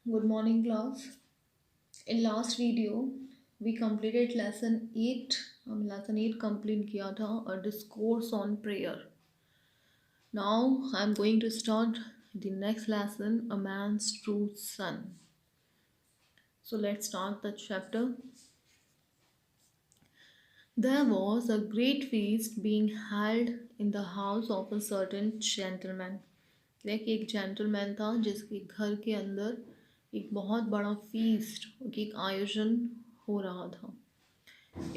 Good morning, class. In last video, we completed lesson 8. हम lesson 8 complete किया था a discourse on prayer. Now I'm going to start the next lesson, a man's true son. So let's start the chapter. There was a great feast being held in the house of a certain gentleman. एक gentleman था जिसके घर के अंदर एक बहुत बड़ा feast एक आयोजन हो रहा था.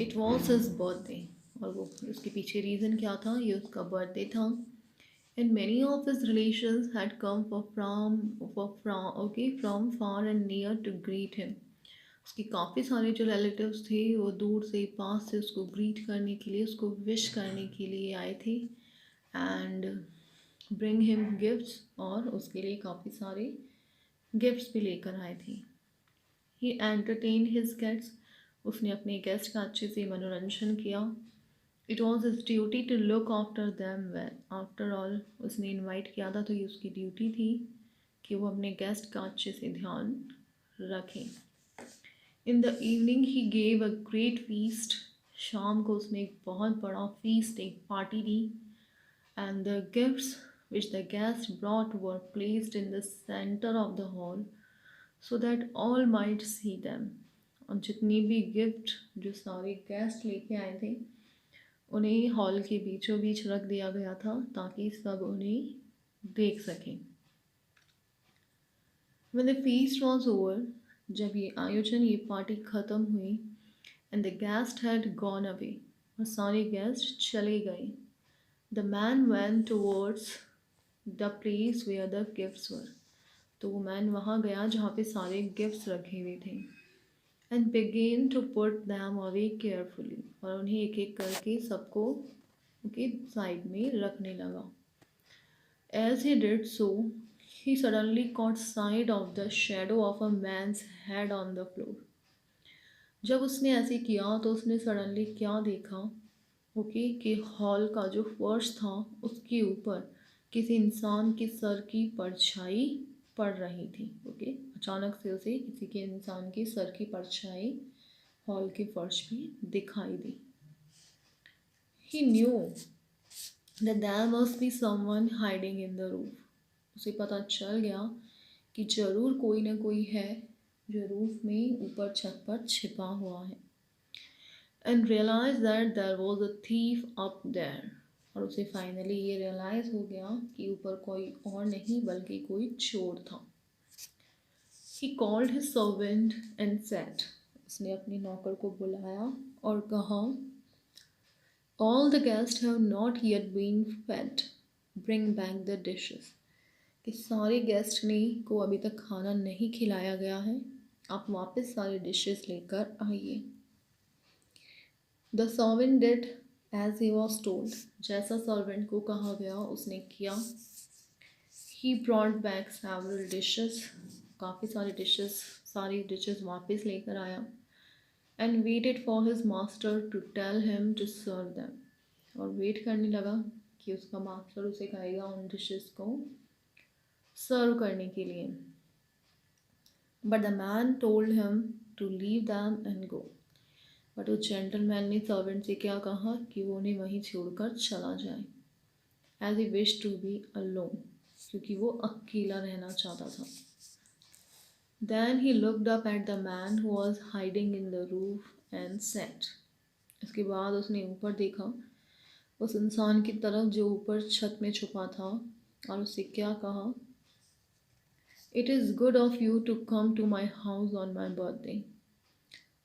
It was his birthday. और वो उसके पीछे रीज़न क्या था, ये उसका बर्थडे था. And many of his relations had come from far and near to greet him. उसके काफ़ी सारे जो रिलेटिव्स थे वो दूर से पास से उसको ग्रीट करने के लिए, उसको विश करने के लिए आए थे. एंड ब्रिंग हिम गिफ्ट्स, और उसके लिए काफ़ी सारे गिफ्ट्स भी लेकर आए थे. He entertain his guests. उसने अपने गेस्ट का अच्छे से मनोरंजन किया. It was his duty to look after them well. After all उसने इनवाइट किया था तो ये उसकी ड्यूटी थी कि वो अपने गेस्ट का अच्छे से ध्यान रखें. In the evening he gave a great feast. शाम को उसने एक बहुत बड़ा फीस्ट, एक party the. And the gifts which the guests brought were placed in the center of the hall so that all might see them. और जितनी भी गिफ्ट जो सारे गेस्ट लेके आए थे उन्हें हॉल के बीचों बीच रख दिया गया था ताकि सब उन्हें देख सकें. When the feast was over, जब ये आयोजन, ये पार्टी ख़त्म हुई, and the guest had gone away, और सारे गेस्ट चले गए, the man went towards the place where the gifts were. तो वो मैन वहाँ गया जहाँ पे सारे गिफ्ट्स रखे हुए थे. And began to put them away carefully. और उन्हें एक एक करके सबको उनके साइड में रखने लगा. As he did so, he suddenly caught sight of the shadow of a man's head on the floor. जब उसने ऐसे किया तो उसने सडनली क्या देखा, ओके, कि हॉल का जो फर्श था उसके ऊपर किसी इंसान के सर की परछाई पड़ रही थी. ओके, अचानक से उसे किसी के इंसान के सर की परछाई हॉल के फर्श पे दिखाई दी. ही new that there must be someone hiding in the roof. उसे पता चल गया कि ज़रूर कोई ना कोई है जो रूफ में ऊपर छत पर छिपा हुआ है. And realized that there was a thief up there. और उसे फाइनली ये रियलाइज़ हो गया कि ऊपर कोई और नहीं बल्कि कोई चोर था. He called his servant and said, उसने अपने नौकर को बुलाया और कहा, all the guests have not yet been fed. Bring back the dishes. कि सारे गेस्ट ने को अभी तक खाना नहीं खिलाया गया है, आप वापस सारे डिशेस लेकर आइए. The servant did as he was told. जैसा सर्वेंट को कहा गया उसने किया. He brought back several dishes. काफ़ी सारे डिशेस, सारी डिशेस वापस लेकर आया. And waited for his master to tell him to serve them. और वेट करने लगा कि उसका मास्टर उसे कहेगा उन डिशेस को सर्व करने के लिए. But the man told him to leave them and go. But उस जेंटलमैन ने सर्वेंट से क्या कहा कि वो उन्हें वहीं छोड़कर चला जाए. As he wish to be alone, क्योंकि वो अकेला रहना चाहता था. Then he looked up at the man who was hiding in the roof and said. इसके बाद उसने ऊपर देखा उस इंसान की तरफ जो ऊपर छत में छुपा था, और उससे क्या कहा, it is good of you to come to my house on my birthday.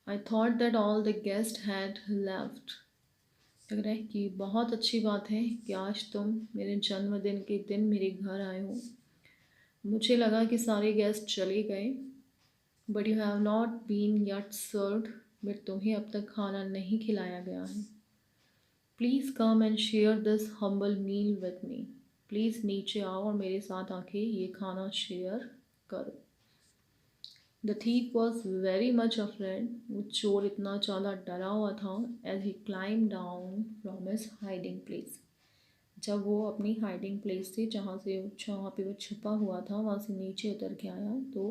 I thought that all the guest had left. लग रहा है कि बहुत अच्छी बात है कि आज तुम मेरे जन्मदिन के दिन मेरे घर आए हो. मुझे लगा कि सारे गेस्ट चले गए. But you have not been yet served. But तुम्हें अब तक खाना नहीं खिलाया गया है. Please come and share this humble meal with me. Please नीचे आओ और मेरे साथ आके ये खाना शेयर करो. The thief was very much afraid. वो चोर इतना ज़्यादा डरा हुआ था. As he climb down from his hiding place. जब वो अपनी हाइडिंग प्लेस से जहाँ पे वो छुपा हुआ था वहाँ से नीचे उतर के आया तो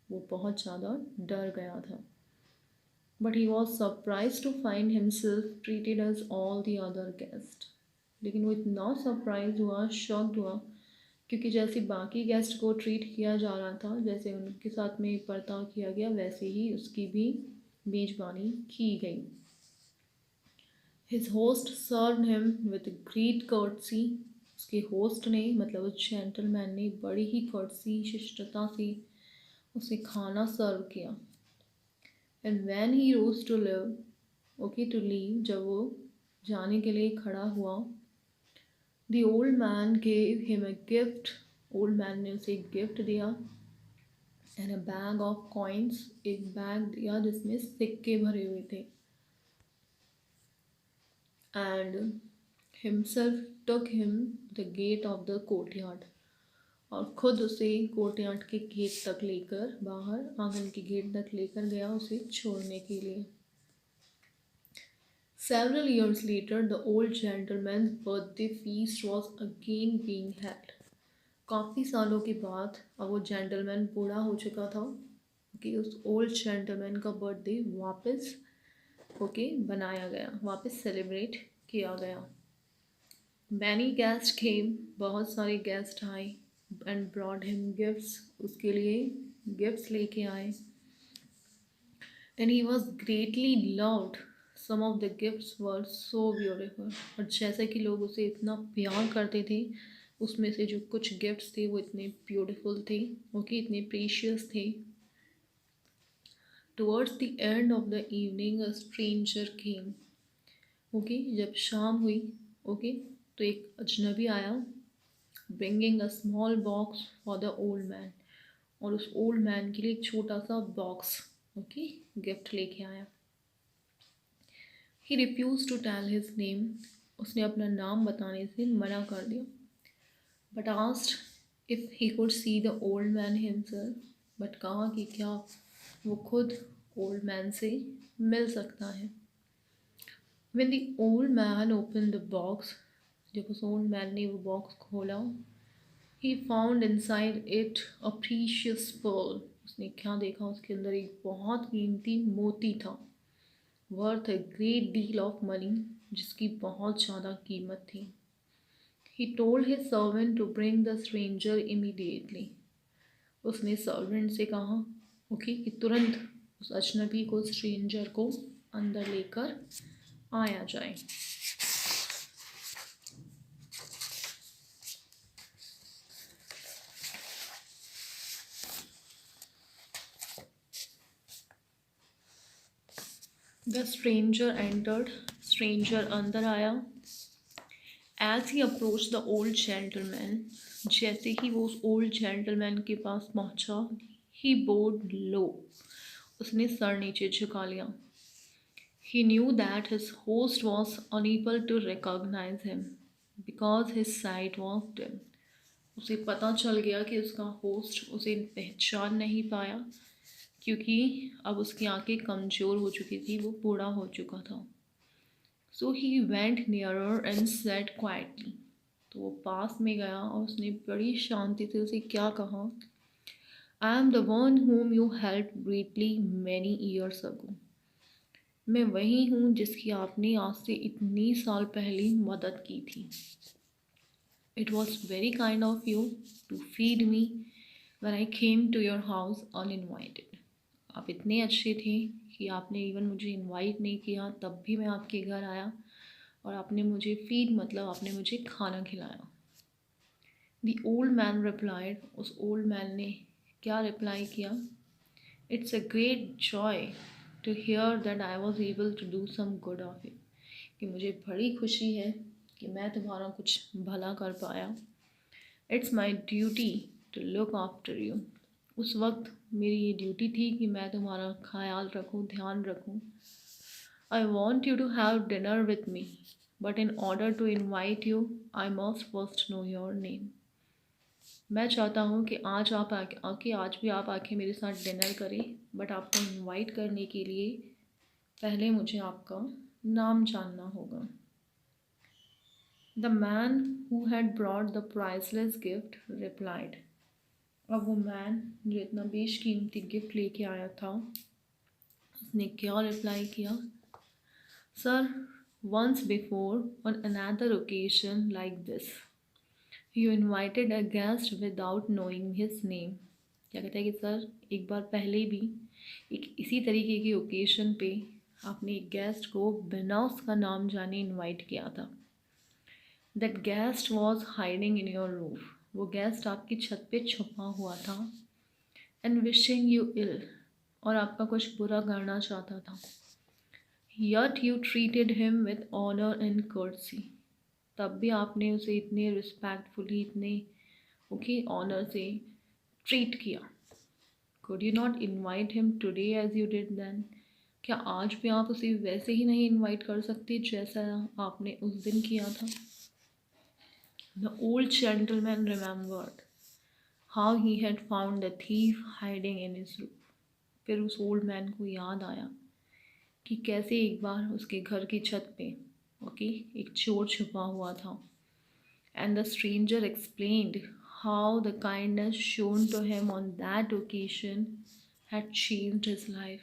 वो बहुत ज़्यादा डर गया था। But he was surprise to find himself treated as all the other guest. लेकिन वो इतना सरप्राइज हुआ, शॉक्ड हुआ, क्योंकि जैसे बाकी गेस्ट को ट्रीट किया जा रहा था, जैसे उनके साथ में बर्ताव किया गया, वैसे ही उसकी भी मेजबानी की गई। His host serve him with great courtesy. उसके होस्ट ने, मतलब उस जेंटलमैन ने, बड़ी ही कर्टसी, शिष्टता से उसे खाना सर्व किया। And when he rose to live okay to leave, जब वो जाने के लिए खड़ा हुआ, the old man gave him a gift. Old man ने उसे एक गिफ्ट दिया। And a bag of coins, एक बैग दिया जिसमें सिक्के भरे हुए थे। And himself took him the gate of the courtyard, और खुद उसे कोर्टयार्ड के गेट तक लेकर, बाहर आंगन के गेट तक लेकर गया उसे छोड़ने के लिए। Several years later, the old gentleman's birthday feast was again being held. काफ़ी सालों के बाद अब वो जेंटलमैन बूढ़ा हो चुका था कि उस ओल्ड जेंटलमैन का बर्थडे वापस बनाया गया, वापस सेलिब्रेट किया गया। मैनी गेस्ट केम, बहुत सारे गेस्ट आए, एंड ब्रॉड हिम गिफ्ट्स, उसके लिए गिफ्ट्स लेके आए। And he was greatly loved. Some of the gifts were so beautiful. और जैसे कि लोग उसे इतना प्यार करते थे, उसमें से जो कुछ गिफ्ट्स थे वो इतने ब्यूटीफुल थे, इतने प्रीशियस थे। Towards the end of the evening a stranger came. जब शाम हुई, तो एक अजनबी आया, bringing a small box for the old man. और उस ओल्ड मैन के लिए एक छोटा सा बॉक्स गिफ्ट लेके आया। He refuse to tell his name. उसने अपना नाम बताने से मना कर दिया। But asked if he could see the old man himself. But कहा कि क्या वो खुद ओल्ड मैन से मिल सकता है। When the old man opened the box, जब उस ओल्ड मैन ने वो बॉक्स खोला, he found inside it a precious pearl. उसने क्या देखा, उसके अंदर एक बहुत कीमती मोती था, worth a great deal of money, जिसकी बहुत ज़्यादा कीमत थी। He told his servant to bring the stranger immediately. उसने सर्वेंट से कहा कि तुरंत उस अजनबी को, स्ट्रेंजर को अंदर लेकर आया जाए। The stranger entered. Stranger अंदर आया। As he approached the old gentleman, जैसे ही वो उस ओल्ड जेंटलमैन के पास पहुंचा, he bowed low. उसने सर नीचे झुका लिया। He knew that his host was unable to recognize him because his sight was dim. उसे पता चल गया कि उसका होस्ट उसे पहचान नहीं पाया, क्योंकि अब उसकी आंखें कमज़ोर हो चुकी थी, वो बूढ़ा हो चुका था। So he went nearer and said quietly. तो वो पास में गया और उसने बड़ी शांति से उसे क्या कहा, I am the one whom you helped greatly many years ago. मैं वही हूँ जिसकी आपने आज से इतनी साल पहले मदद की थी। It was very kind of you to feed me when I came to your house uninvited. आप इतने अच्छे थे कि आपने इवन मुझे इनवाइट नहीं किया, तब भी मैं आपके घर आया और आपने मुझे फीड, मतलब आपने मुझे खाना खिलाया। The old man replied. उस ओल्ड मैन ने क्या रिप्लाई किया, It's a great joy to hear that I was able to do some good of it. कि मुझे बड़ी खुशी है कि मैं तुम्हारा कुछ भला कर पाया। It's my duty to look after you. उस वक्त मेरी ये ड्यूटी थी कि मैं तुम्हारा ख्याल रखूं, ध्यान रखूं। I want you to have dinner with me, but in order to invite you, I must first know your name. मैं चाहता हूँ कि आज आप आके आज भी आप आके मेरे साथ डिनर करें, बट आपको इनवाइट करने के लिए पहले मुझे आपका नाम जानना होगा। The man who had brought the priceless gift replied, अब वो मैन जो इतना बेशकीमती गिफ्ट लेके आया था, उसने क्या रिप्लाई किया? Sir, once before on another occasion like this you invited a guest without knowing his name। क्या कहता है कि सर, एक बार पहले भी एक इसी तरीके की ओकेशन पे आपने एक गेस्ट को बिना उसका नाम जाने इनवाइट किया था। That guest was hiding in your roof. वो गेस्ट आपकी छत पे छुपा हुआ था। एंड विशिंग यू इल, और आपका कुछ बुरा करना चाहता था। Yet you treated him with honor and courtesy। तब भी आपने उसे इतने रिस्पेक्टफुली, इतने ऑनर से ट्रीट किया। Could you not invite him today as you did then? क्या आज भी आप उसे वैसे ही नहीं इनवाइट कर सकते जैसा आपने उस दिन किया था? The old gentleman remembered how he had found the thief hiding in his roof। फिर उस ओल्ड मैन को याद आया कि कैसे एक बार उसके घर की छत पे एक चोर छुपा हुआ था। And the stranger explained how the kindness shown to him on that occasion had changed his life.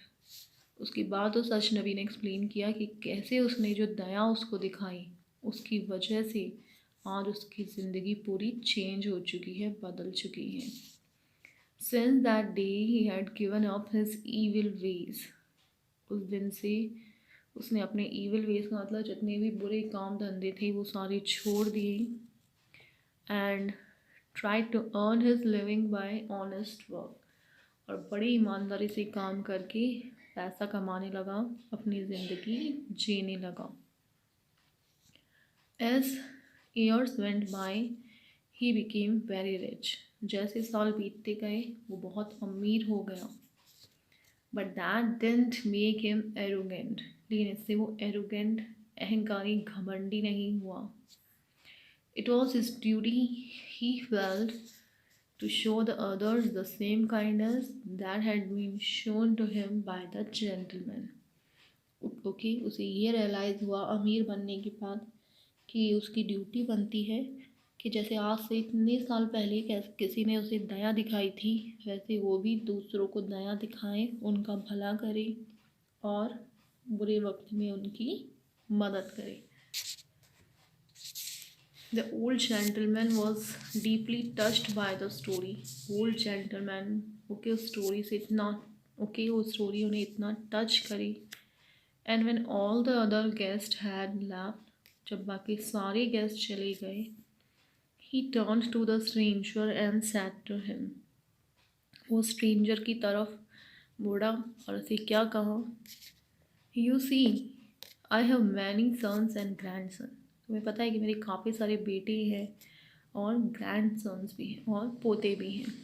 उसके बाद उस अजनबी ने एक्सप्लेन किया कि कैसे उसने जो दया उसको दिखाई, उसकी वजह से आज उसकी ज़िंदगी पूरी चेंज हो चुकी है, बदल चुकी है। Since that day he had given up his evil ways. उस दिन से उसने अपने ईविल वेज का मतलब जितने भी बुरे काम धंधे थे वो सारे छोड़ दिए। And try to earn his living by honest work, और बड़ी ईमानदारी से काम करके पैसा कमाने लगा, अपनी ज़िंदगी जीने लगा। As years went by he became very rich. जैसे साल बीतते गए वो बहुत अमीर हो गया। But that didn't make him arrogant. लेकिन इससे वो एरोगेंट, अहंकारी, घमंडी नहीं हुआ। It was his duty, he felt, to show the others the same kindness that had been shown to him by the gentleman. उसे ये रियलाइज़ हुआ अमीर बनने के बाद कि उसकी ड्यूटी बनती है कि जैसे आज से इतने साल पहले किसी ने उसे दया दिखाई थी, वैसे वो भी दूसरों को दया दिखाए, उनका भला करे और बुरे वक्त में उनकी मदद करे। The old gentleman was deeply touched by the story. Old gentleman उस स्टोरी से इतना वो स्टोरी उन्हें इतना टच करी। And when all the other guest had left, जब बाकी सारे गेस्ट चले गए, he turned to the stranger and said to him। वो स्ट्रेंजर की तरफ मुड़ा और उसे क्या कहा? You see, I have many sons and grandsons। तुम्हें पता है कि मेरे काफ़ी सारे बेटे हैं और grandsons भी हैं और पोते भी हैं।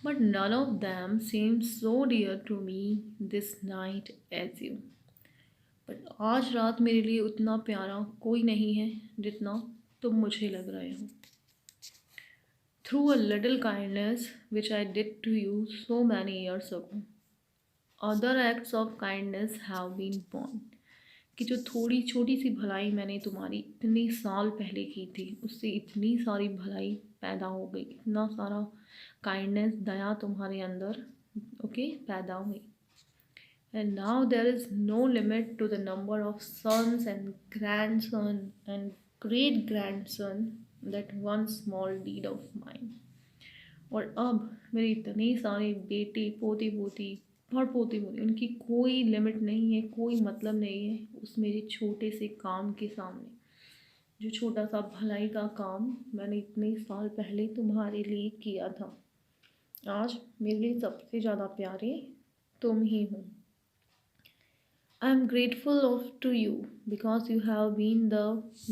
But none of them seem so dear to me this night as you। But आज रात मेरे लिए उतना प्यारा कोई नहीं है जितना तुम मुझे लग रहे हो। Through a little kindness which I did to you so many years ago, other acts of kindness have been born। कि जो थोड़ी छोटी सी भलाई मैंने तुम्हारी इतने साल पहले की थी, उससे इतनी सारी भलाई पैदा हो गई, इतना सारा काइंडनेस, दया तुम्हारे अंदर पैदा हुई। And now there is no limit to the number of sons and grandson and great grandson that one small deed of mine। और अब मेरे इतने सारे बेटे, पोते पोती और पोते पोती, उनकी कोई लिमिट नहीं है, कोई मतलब नहीं है उस मेरे छोटे से काम के सामने। जो छोटा सा भलाई का काम मैंने इतने साल पहले तुम्हारे लिए किया था, आज मेरे लिए सबसे ज़्यादा प्यारे तुम ही हो। I am grateful to you because you have been the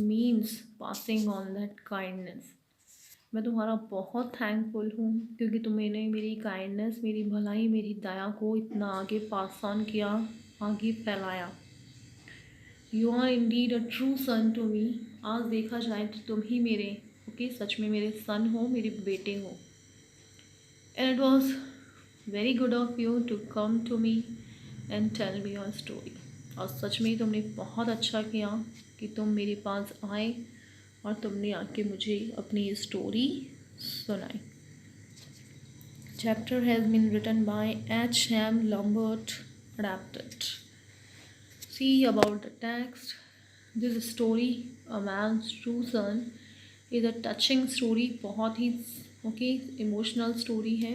means passing on that kindness। मैं तुम्हारा बहुत थैंकफुल हूँ क्योंकि तुमने मेरी काइंडनेस, मेरी भलाई, मेरी दया को इतना आगे पास ऑन किया, आगे फैलाया। You are indeed a true son to me. आज देखा जाए तो तुम ही मेरे सच में मेरे सन हो, मेरे बेटे हो। And it was very good of you to come to me and tell me your story. और सच में तुमने बहुत अच्छा किया कि तुम मेरे पास आए और तुमने आके मुझे अपनी ये स्टोरी सुनाई। Chapter has been written by H. M. Lambert, adapted. See about the text. This story, A Man's True Son, is a touching story. बहुत ही इमोशनल स्टोरी है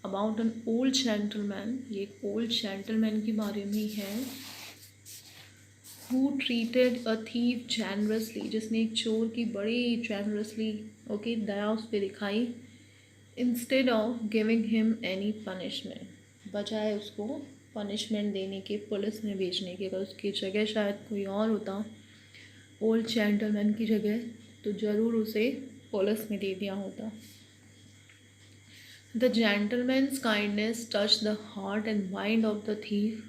अबाउट एन ओल्ड जेंटलमैन. ये एक ओल्ड जेंटलमैन के बारे में है who treated a thief generously, जिसने एक चोर की बड़ी जेनरसली दया उस पर दिखाई. Instead of giving him any punishment, बजाय उसको पनिशमेंट देने के, पुलिस में भेजने के. अगर उसकी जगह शायद कोई और होता ओल्ड जेंटलमैन की जगह, तो ज़रूर उसे पुलिस में दे दिया होता. The gentleman's kindness touch the heart and mind of the thief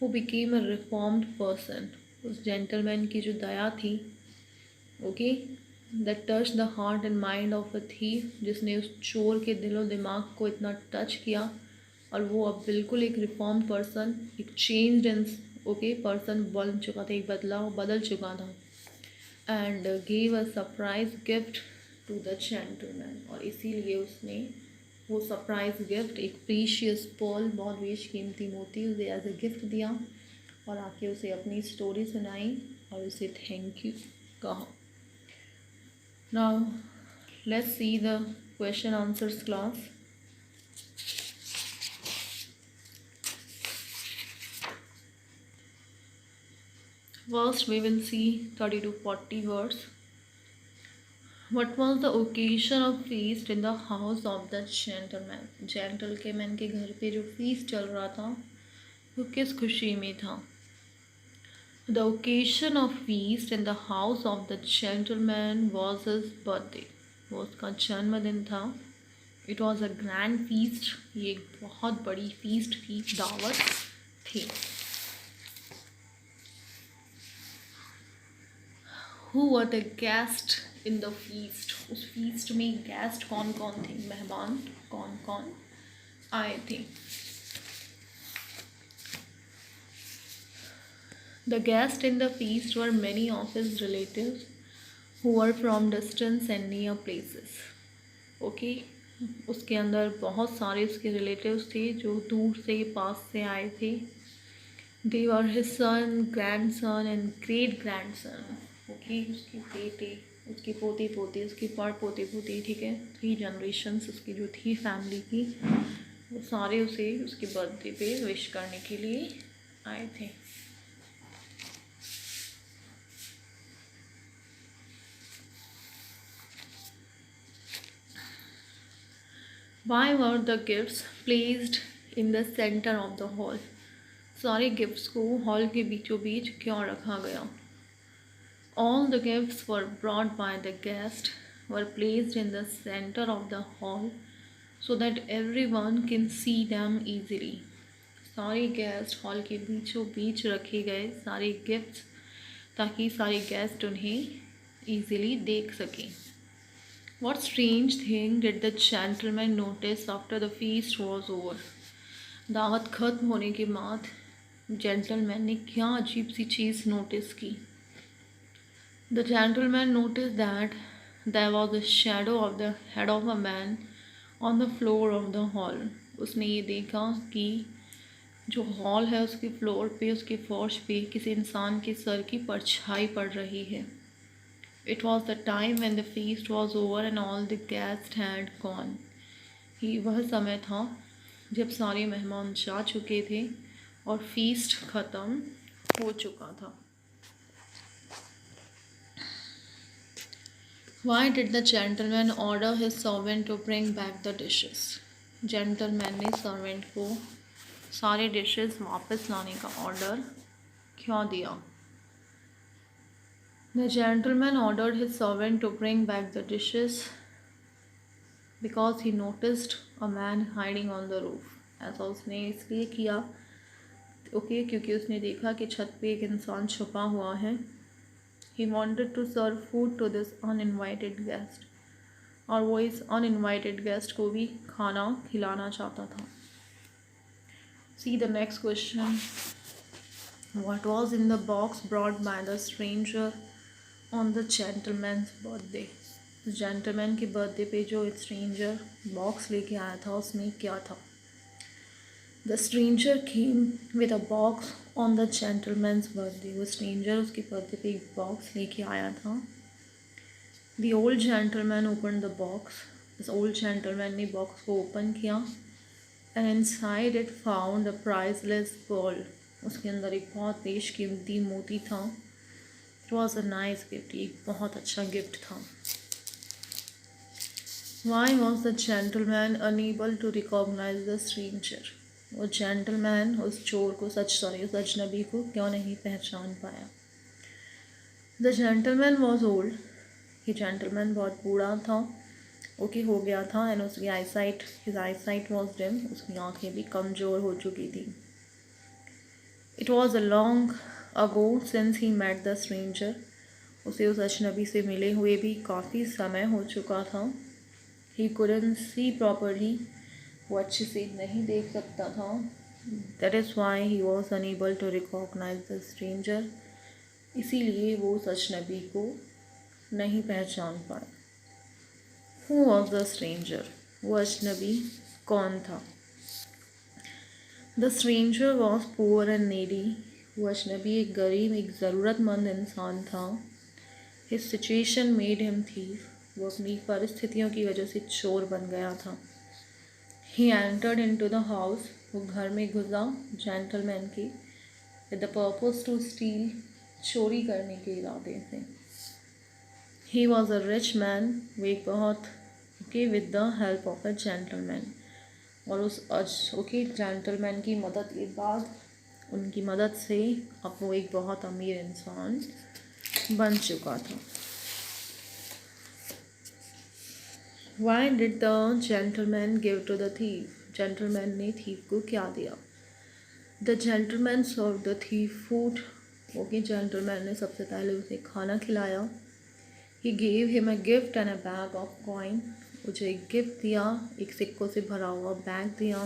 who became a reformed person. उस जेंटलमैन की जो दया थी, that touch the heart and mind of a thief, जिसने उस चोर के दिलो दिमाग को इतना टच किया, और वो अब बिल्कुल एक रिफॉर्म पर्सन, एक चेंज्ड एंड पर्सन बन चुका था, एक बदल चुका था. And gave a surprise gift to the gentleman, और इसीलिए उसने वो सरप्राइज गिफ्ट, एक प्रीशियस पर्ल, बहुत बेशकीमती मोती, उसे एज अ गिफ्ट दिया, और आके उसे अपनी स्टोरी सुनाई और उसे थैंक यू कहा. Now let's see the question answers class. First we will see 30 to 40 words. What was the occasion of feast in the house of the gentleman? Gentleman के घर पे जो फीस्ट चल रहा था वो किस खुशी में था? The occasion of feast in the house of the gentleman was his birthday. वो उसका जन्मदिन था. It was a grand feast. ये एक बहुत बड़ी फीस्ट की दावत थी. Who were the guests in the feast? उस फीस्ट में गेस्ट कौन कौन थे, मेहमान कौन कौन आए थे? The guests in the feast were many of his relatives who were from distance and near places. उसके अंदर बहुत सारे उसके रिलेटिव्स थे जो दूर से पास से आए थे. They were his son, grandson and great grandson. उसके बेटे, उसके पोते पोते, उसके पोते पोते, ठीक है, 3 जनरेशन्स उसकी जो थी फैमिली की, वो सारे उसे उसके बर्थडे पे विश करने के लिए आए थे. Why were the gifts placed in the center of the hall? सारे गिफ्ट्स को हॉल के बीचों बीच क्यों रखा गया? All the gifts were brought by the guest were placed in the center of the hall so that everyone can see them easily. सारे guest hall के बीचों बीच रखे गए सारे गिफ्ट्स, ताकि सारे गेस्ट उन्हें ईजिली देख सकें. What strange thing did the gentleman notice after the feast was over? दावत खत्म होने के बाद जेंटलमैन ने क्या अजीब सी चीज़ नोटिस की? The gentleman noticed that there was a shadow of the head of a man on the floor of the hall. उसने ये देखा कि जो हॉल है उसके फ्लोर पे, उसके फर्श पे किसी इंसान के सर की परछाई पड़ रही है. It was the time when the feast was over and all the guests had gone. ये वह समय था जब सारे मेहमान जा चुके थे और फीस्ट ख़त्म हो चुका था. Why did the gentleman order his servant to bring back the dishes? Gentleman ने सर्वेंट को सारे डिशेस वापस लाने का ऑर्डर क्यों दिया? The gentleman ordered his servant to bring back the dishes because he noticed a man hiding on the roof. ऐसा उसने इसलिए किया क्योंकि उसने देखा कि छत पे एक इंसान छुपा हुआ है. He wanted to serve food to this uninvited guest. और वो इस uninvited guest को भी खाना खिलाना चाहता था. See the next question. What was in the box brought by the stranger on the gentleman's birthday? Gentleman के बर्थडे पे जो स्ट्रेंजर बॉक्स लेके आया था उसमें क्या था? The stranger came with a box on the gentleman's birthday. वो स्ट्रेंजर उसके बर्थडे पे एक बॉक्स लेके आया था। The old gentleman open the box. इस ओल्ड जेंटलमैन ने बॉक्स को ओपन किया and inside it found a priceless pearl. उसके अंदर एक बहुत बेशकीमती मोती था। It was a nice gift. एक बहुत अच्छा गिफ्ट था। Why was the gentleman unable to recognise the stranger? वो जेंटलमैन उस चोर को उस अजनबी को क्यों नहीं पहचान पाया? The gentleman was old. ये जेंटलमैन बहुत बूढ़ा था, ओके हो गया था, एंड उसकी eyesight his eyesight was dim. उसकी आंखें भी कमज़ोर हो चुकी थी। It was a long ago since he met the stranger. उसे उस अजनबी से मिले हुए भी काफ़ी समय हो चुका था। He couldn't see properly. वो अच्छे से नहीं देख सकता था। That is why he was unable to recognise the stranger. इसीलिए वो उस अजनबी को नहीं पहचान पाया। Who was the stranger? वो अजनबी कौन था? The stranger was poor and needy. वो अजनबी एक गरीब, एक ज़रूरतमंद इंसान था। His situation made him thief. वो अपनी परिस्थितियों की वजह से चोर बन गया था। He entered into the house. वो घर में घुसा जेंटलमैन के with the purpose to steal. चोरी करने के इरादे से। He was a rich man. वो एक बहुत okay with the help of a gentleman. और उस ओके जेंटलमैन की मदद के बाद, उनकी मदद से अब वो एक बहुत अमीर इंसान बन चुका था। Why did the gentleman give to the thief? Gentleman ने थीफ को क्या दिया? The gentleman serve the thief food. Okay gentleman ने सबसे पहले उसे खाना खिलाया। He gave him a gift and a bag of coin. मुझे एक गिफ्ट दिया, एक सिक्कों से भरा हुआ बैग दिया।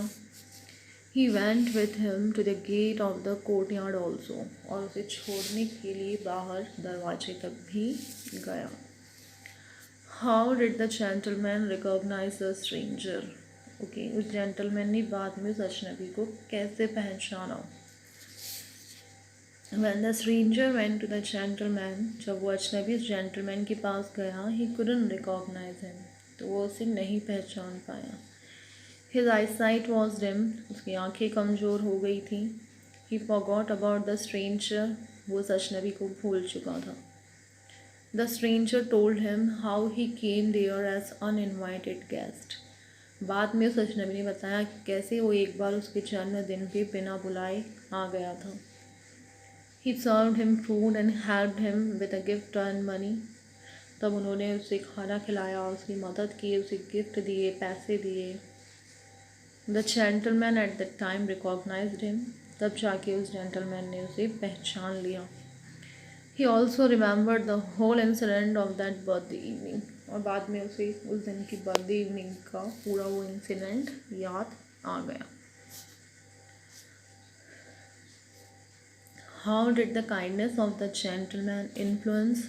He went with him to the gate of the courtyard also. और उसे छोड़ने के लिए बाहर दरवाजे तक भी गया। How did the gentleman recognise the stranger? Okay उस जेंटलमैन ने बाद में उस अजनबी को कैसे पहचाना? When the stranger went to the gentleman, जब वो अजनबी उस जेंटलमैन के पास गया, he couldn't recognize him, तो वो उसे नहीं पहचान पाया। His eyesight was dim, उसकी आंखें कमज़ोर हो गई थी। He forgot about the stranger, वो उस अजनबी को भूल चुका था। The stranger told him how he came there as uninvited guest. बाद में उस अजनबी ने बताया कि कैसे वो एक बार उसके जन्मदिन पे बिना बुलाए आ गया था। He served him food and helped him with a gift and money. तब उन्होंने उसे खाना खिलाया, उसकी मदद की, उसे गिफ्ट दिए, पैसे दिए। The gentleman at that time recognized him. तब जाके उस जेंटलमैन ने उसे पहचान लिया। He also remembered the whole incident of that birthday evening. और बाद में उसे उस दिन की बर्थडे इवनिंग का पूरा वो इंसिडेंट याद आ गया। How did the kindness of the gentleman influence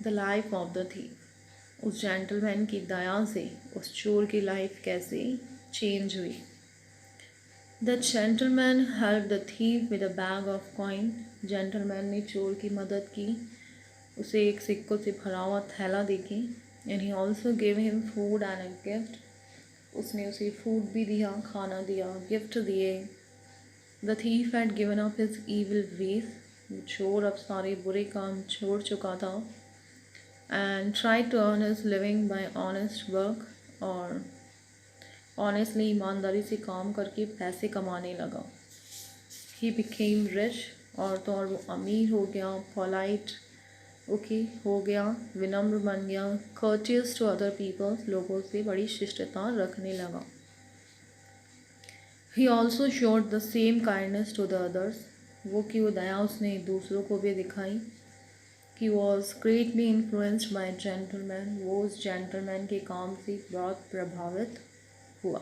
the life of the thief? उस जेंटलमैन की दया से उस चोर की लाइफ कैसे चेंज हुई? The gentleman helped the thief with a bag of coin. Gentleman ने चोर की मदद की, उसे एक सिक्कों से भरा हुआ थैला देके। And he also gave him food and a gift. उसने उसे फूड भी दिया, खाना दिया, गिफ्ट दिए। The thief had given up his evil ways. चोर अब सारे बुरे काम छोड़ चुका था। And tried to earn his living by honest work. और ऑनेस्टली ईमानदारी से काम करके पैसे कमाने लगा। He became rich, और तो और वो अमीर हो गया। Polite ओके हो गया, विनम्र बन गया। Courteous to other people, लोगों से बड़ी शिष्टता रखने लगा। He also showed the same kindness to the others. वो की वो दया उसने दूसरों को भी दिखाई। He was greatly influenced by a gentleman. वो उस जेंटलमैन के काम से बहुत प्रभावित हुआ।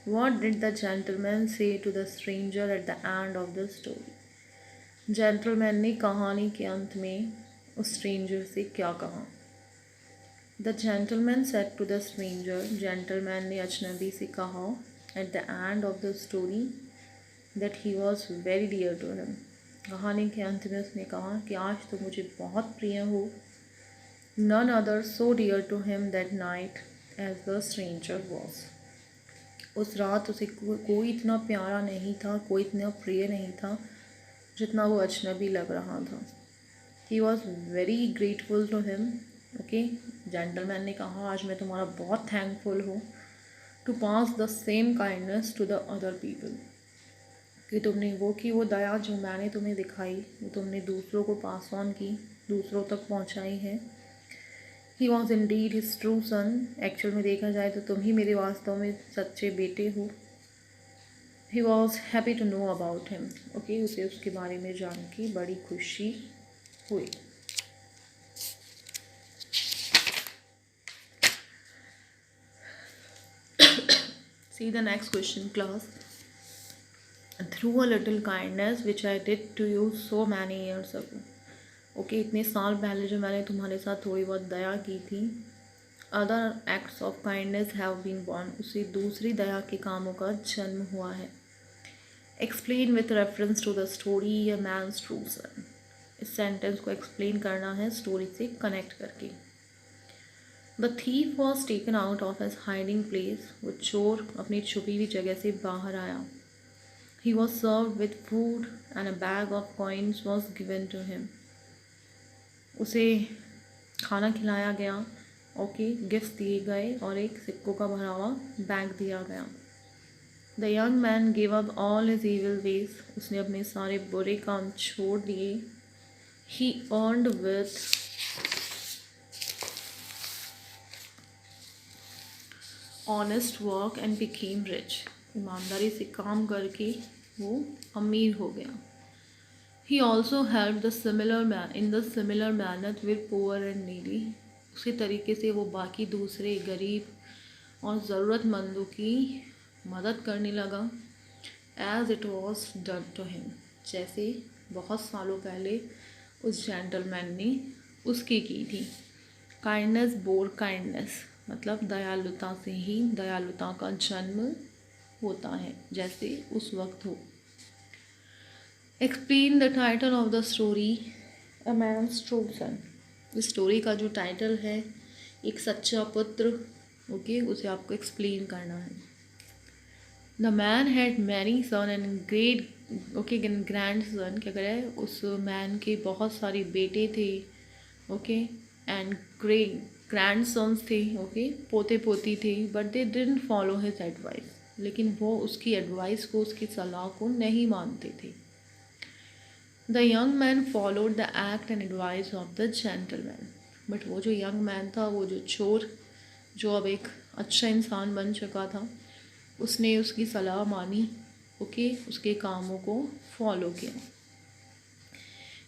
What did the gentleman say to the stranger at the end of the story? Gentleman ने कहानी के अंत में उस स्ट्रेंजर से क्या कहा। The gentleman said to the stranger, gentleman ने अजनबी से कहा at the end of the story that he was very dear to him. कहानी के अंत में उसने कहा कि आज तो मुझे बहुत प्रिय हो। None other so dear to him that night as the stranger was. उस रात उसे कोई इतना प्यारा नहीं था, कोई इतना प्रिय नहीं था जितना वो अजनबी लग रहा था। He was very grateful to him. Okay, gentleman ने कहा आज मैं तुम्हारा बहुत थैंकफुल हूँ। To pass the same kindness to the other people, कि तुमने वो दया जो मैंने तुम्हें दिखाई वो तुमने दूसरों को पास ऑन की, दूसरों तक पहुँचाई है। He was indeed his true son, actual में देखा जाए तो तुम ही मेरे वास्तव में सच्चे बेटे हो। He was happy to know about him. Okay, उसे उसके बारे में जान के बड़ी खुशी हुई। See the next question, class. Through a little kindness which I did to you so many years ago. Okay, इतने साल पहले जो मैंने तुम्हारे साथ थोड़ी बहुत दया की थी। Other acts of kindness have been born, उसे दूसरी दया के कामों का जन्म हुआ है। Explain with reference to the story a man's true son, इस सेंटेंस को एक्सप्लेन करना है स्टोरी से कनेक्ट करके। The thief was taken out of his hiding place, वो चोर अपनी छुपी हुई जगह से बाहर आया। He was served with food and a bag of coins was given to him, उसे खाना खिलाया गया। ओके, गिफ्ट दिए गए और एक सिक्कों का भरा हुआ बैग दिया गया। The young man give up all his evil ways, उसने अपने सारे बुरे काम छोड़ दिए। He earned with honest work and became rich, ईमानदारी से काम करके वो अमीर हो गया। He also help the similar manner with poor and needy, उसी तरीके से वो बाकी दूसरे गरीब और ज़रूरतमंदों की मदद करने लगा। As it was done to him, जैसे बहुत सालों पहले उस जेंटलमैन ने उसकी की थी। काइंडनेस बोर काइंडनेस, मतलब दयालुता से ही दयालुता का जन्म होता है, जैसे उस वक्त हो। Explain the title of the story a man's true son, इस स्टोरी का जो टाइटल है एक सच्चा पुत्र। ओके, उसे आपको एक्सप्लेन करना है। The man had many son and grandson, क्या करे, उस मैन के बहुत सारे बेटे थे। ओके, एंड ग्रैंड सन्स थे। ओके, पोते पोती थे। But they didn't follow his advice, लेकिन वो उसकी एडवाइस को, उसकी सलाह को नहीं मानते थे। The young man followed the act and advice of the gentleman, but वो जो यंग मैन था, वो जो चोर, जो अब एक अच्छा इंसान बन चुका था, उसने उसकी सलाह मानी। ओके, उसके कामों को फॉलो किया।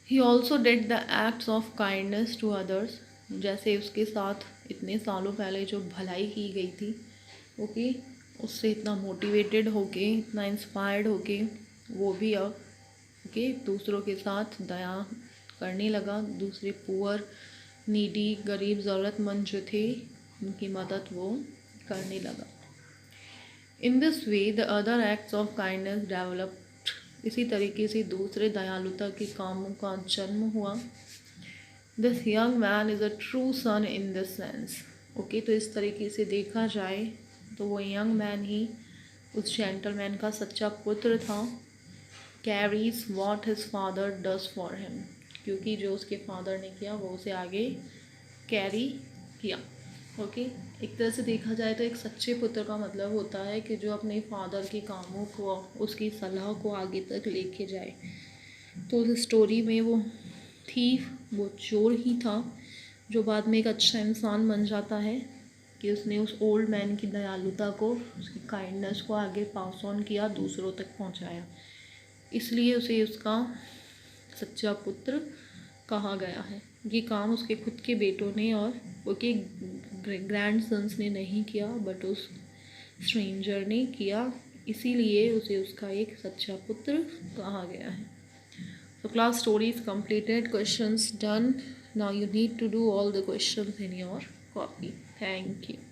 He also did the acts of kindness to others, जैसे उसके साथ इतने सालों पहले जो भलाई की गई थी। ओके, उससे इतना मोटिवेटेड होके, इतना इंस्पायर्ड होके वो भी अब दूसरों के साथ दया करने लगा। दूसरे पुअर, नीडी, गरीब, ज़रूरतमंद जो थे, उनकी मदद वो करने लगा। In this way the other acts of kindness developed, इसी तरीके से दूसरे दयालुता के कामों का जन्म हुआ। This young man is a true son in this sense. Okay, तो इस तरीके से देखा जाए तो वो यंग मैन ही उस जेंटलमैन का सच्चा पुत्र था। Carries what his father does for him, क्योंकि जो उसके फादर ने किया वो उसे आगे कैरी किया। ओके, एक तरह से देखा जाए तो एक सच्चे पुत्र का मतलब होता है कि जो अपने फादर के कामों को, उसकी सलाह को आगे तक लेके जाए। तो उस स्टोरी में वो थीफ, वो चोर ही था जो बाद में एक अच्छा इंसान बन जाता है, कि उसने उस ओल्ड मैन की दयालुता को, उसकी काइंडनेस को आगे पास ऑन किया, दूसरों तक पहुंचाया। इसलिए उसे उसका सच्चा पुत्र कहा गया है। ये काम उसके खुद के बेटों ने और उसके ग्रैंड सन्स ने नहीं किया, बट उस स्ट्रेंजर ने किया, इसीलिए उसे उसका एक सच्चा पुत्र कहा गया है। So class story is completed, questions done. Now you need to do all the questions in your copy. Thank you.